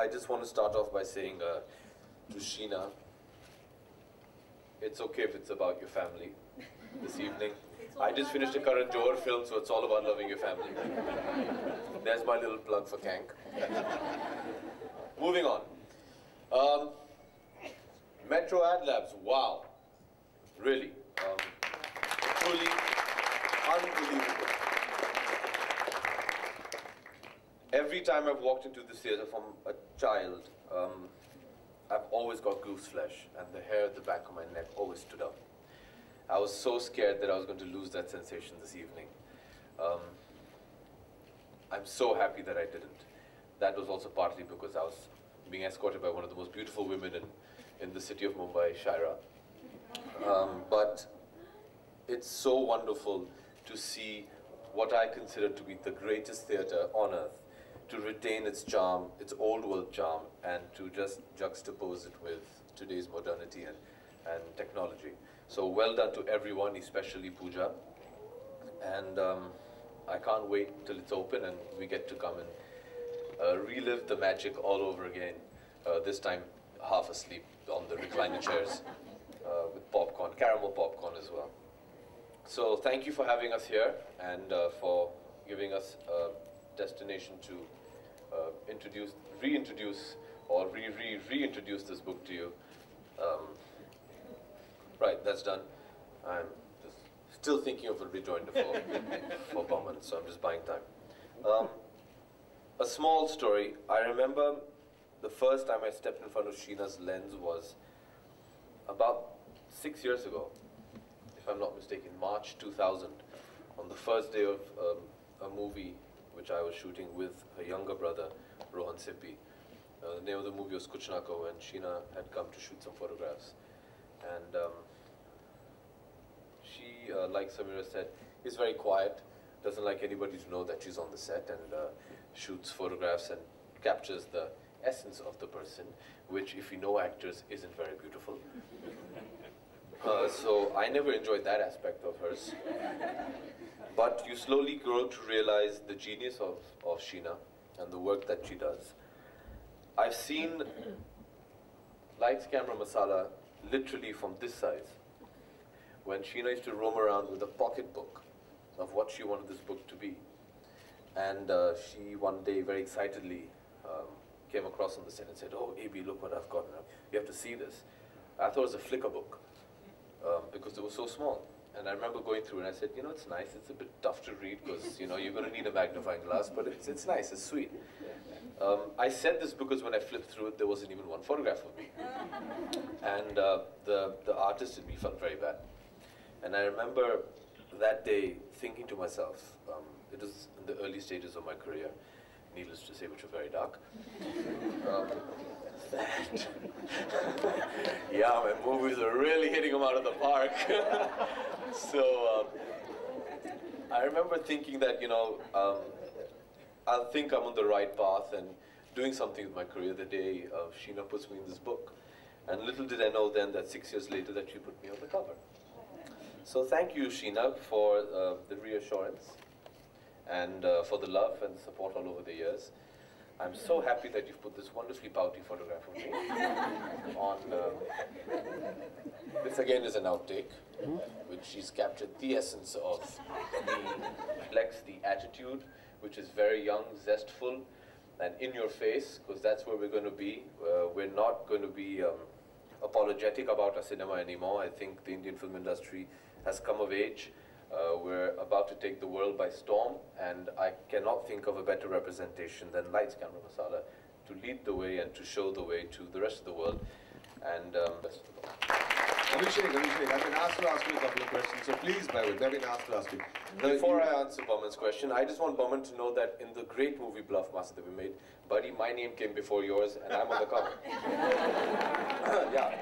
I just want to start off by saying to Sheena, it's okay if it's about your family this evening. I just finished a Karan Johar film, so it's all about loving your family. There's my little plug for Kank. Moving on. Metro Ad Labs, wow. Really. Truly unbelievable. Every time I've walked into this theatre from a child, I've always got goose flesh, and the hair at the back of my neck always stood up. I was so scared that I was going to lose that sensation this evening. I'm so happy that I didn't. That was also partly because I was being escorted by one of the most beautiful women in the city of Mumbai, Shaira. But it's so wonderful to see what I consider to be the greatest theatre on earth, to retain its charm, its old world charm, and to just juxtapose it with today's modernity and technology. So well done to everyone, especially Pooja. And I can't wait till it's open and we get to come and relive the magic all over again, this time half asleep on the recliner chairs with popcorn, caramel popcorn as well. So thank you for having us here and for giving us a destination to reintroduce or reintroduce this book to you. Right, that's done. I'm just still thinking of a rejoinder for Boman, so I'm just buying time. A small story. I remember the first time I stepped in front of Sheena's lens was about 6 years ago, if I'm not mistaken, March 2000, on the first day of a movie which I was shooting with her younger brother, Rohan Sippy. The name of the movie was Kuch Na Kaho, and Sheena had come to shoot some photographs. And she, like Sameera said, is very quiet, doesn't like anybody to know that she's on the set, and shoots photographs and captures the essence of the person, which, if you know actors, isn't very beautiful. So I never enjoyed that aspect of hers. But you slowly grow to realize the genius of Sheena and the work that she does. I've seen Lights, Camera, Masala literally from this size. When Sheena used to roam around with a pocketbook of what she wanted this book to be. And she one day very excitedly came across on the set and said, "Oh, AB, look what I've got. You have to see this." I thought it was a Flickr book because it was so small. And I remember going through and I said, you know, it's nice. It's a bit tough to read because, you know, you're going to need a magnifying glass, but it's nice, it's sweet. I said this because when I flipped through it, there wasn't even one photograph of me. And the artist in me felt very bad. And I remember that day thinking to myself, it was in the early stages of my career, needless to say, which were very dark, yeah, my movies are really hitting them out of the park. So I remember thinking that, you know, I'll think I'm on the right path and doing something with my career the day Sheena puts me in this book. And little did I know then that 6 years later that she put me on the cover. So thank you, Sheena, for the reassurance and for the love and support all over the years. I'm so happy that you've put this wonderfully pouty photograph of me on. This again is an outtake, which she's captured the essence of the flex, the attitude, which is very young, zestful, and in your face, because that's where we're going to be. We're not going to be apologetic about our cinema anymore. I think the Indian film industry has come of age. We're about to take the world by storm, and I cannot think of a better representation than Lights, Camera, Masala to lead the way and to show the way to the rest of the world. And best of luck. Abhishek, I've been asked to ask you a couple of questions, so please bear with me. I've been asked to ask you. Before I answer Boman's question, I just want Boman to know that in the great movie Bluff Master that we made, buddy, my name came before yours, and I'm on the cover. Yeah.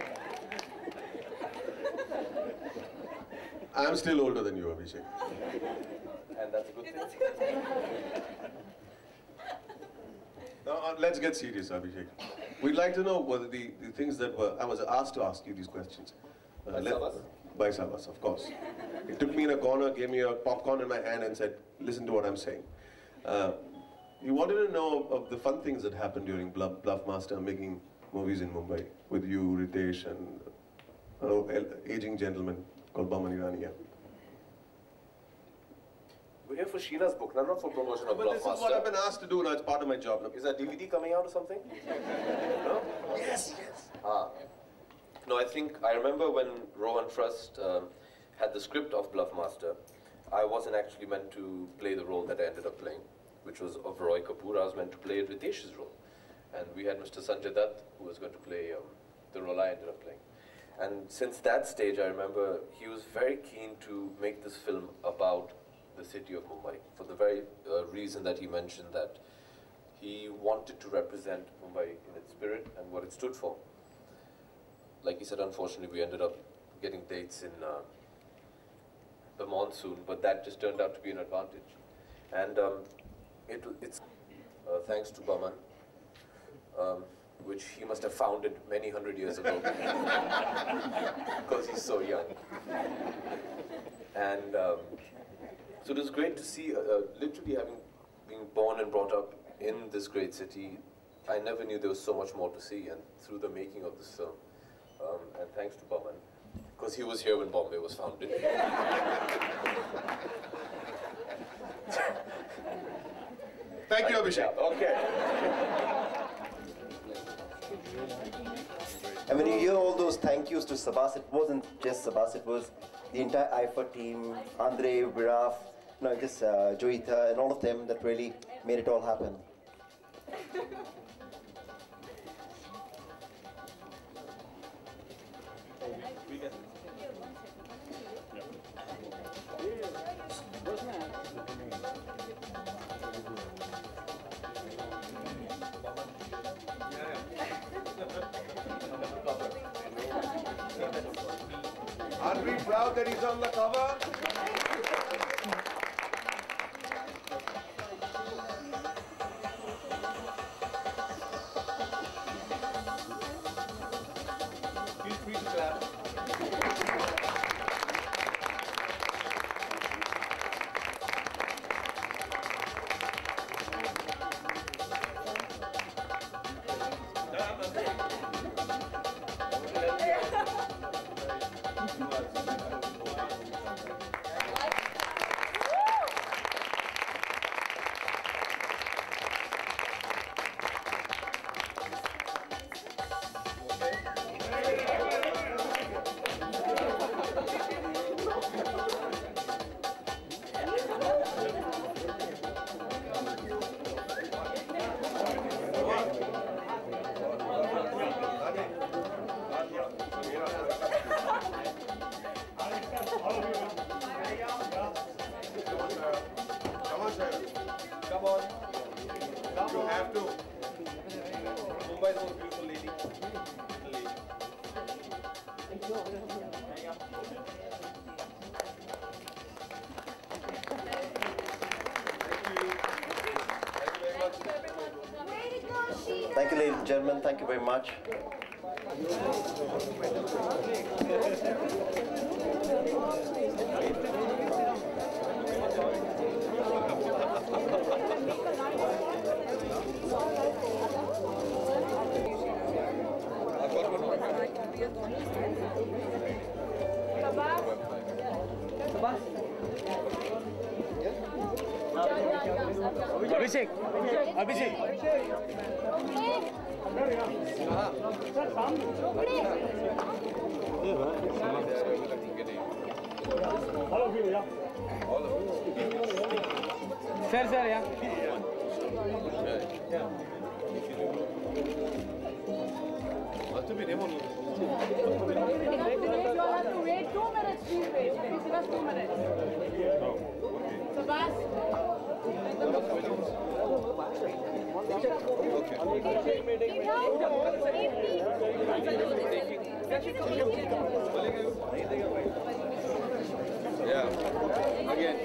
I'm still older than you, Abhishek. And that's a good thing. That's a good thing. Now, let's get serious, Abhishek. We'd like to know whether the things that I was asked to ask you these questions. By Savas, of course. He took me in a corner, gave me a popcorn in my hand and said, listen to what I'm saying. You wanted to know of the fun things that happened during Bluff Master making movies in Mumbai with you, Ritesh, and an aging gentleman called Boman Irani. Yeah. We're here for Sheena's book, not for promotion of But Bluff this Master. is what I've been asked to do now. It's part of my job. Is that DVD coming out or something? No? Yes, yes. Ah. No, I remember when Rohan Trust had the script of Bluff Master, I wasn't actually meant to play the role that I ended up playing, which was of Roy Kapoor. I was meant to play Ritesh's role. And we had Mr. Sanjay Dutt, who was going to play the role I ended up playing. And since that stage, I remember he was very keen to make this film about the city of Mumbai, for the very reason that he mentioned, that he wanted to represent Mumbai in its spirit and what it stood for. Like he said, unfortunately, we ended up getting dates in the monsoon, but that just turned out to be an advantage. And it's thanks to Boman, which he must have founded many hundred years ago, because he's so young. And so it was great to see, literally being born and brought up in this great city, I never knew there was so much more to see, and through the making of this film, and thanks to Boman, because he was here when Bombay was founded. Thank you, Abhishek. Okay. And when you hear all those thank yous to Sabas, it wasn't just Sabas, it was the entire IFA team, Andre, Viraf, Joita, and all of them that really made it all happen. Aren't we proud that he's on the cover? Feel free to clap. Come on. You have to. Mumbai's most beautiful lady. Thank you, ladies and gentlemen. Thank you very much. Abhishek. Abhishek. Sir, yeah. Must have been able to. You have to wait 2 minutes, please wait. Please give us 2 minutes. Sabas. Yeah. Again.